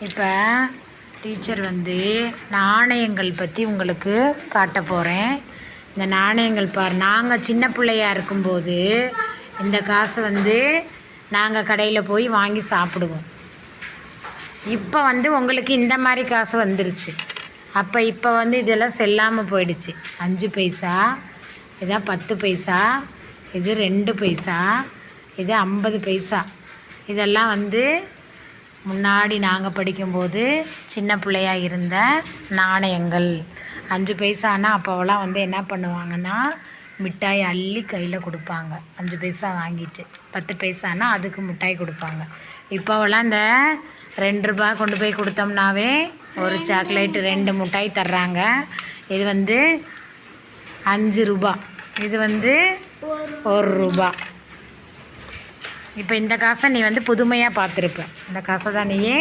இப்போ டீச்சர் வந்து நாணயங்கள் பற்றி உங்களுக்கு காட்ட போகிறேன். இந்த நாணயங்கள் பார், நாங்கள் சின்ன பிள்ளையா இருக்கும்போது இந்த காசை வந்து நாங்கள் கடையில் போய் வாங்கி சாப்பிடுவோம். இப்போ வந்து உங்களுக்கு இந்த மாதிரி காசு வந்துருச்சு. அப்போ இப்போ வந்து இதெல்லாம் செல்லாமல் போயிடுச்சு. 5 பைசா, இதான் 10 பைசா, இது 2 பைசா, இது 50 பைசா. இதெல்லாம் வந்து முன்னாடி நாங்கள் படிக்கும்போது சின்ன பிள்ளையா இருந்த நாணயங்கள். 5 பைசானா அப்போவெல்லாம் வந்து என்ன பண்ணுவாங்கன்னா மிட்டாய் அள்ளி கையில் கொடுப்பாங்க. 5 பைசா வாங்கிட்டு 10 பைசானா அதுக்கு மிட்டாய் கொடுப்பாங்க. இப்போவெல்லாம் இந்த 2 ரூபா கொண்டு போய் கொடுத்தோம்னாவே ஒரு சாக்லேட்டு 2 மிட்டாய் தர்றாங்க. இது வந்து 5 ரூபா, இது வந்து 1 ரூபா. இப்போ இந்த காசை நீ வந்து புதுமையாக பார்த்துருப்ப. இந்த காசை தான் நீயே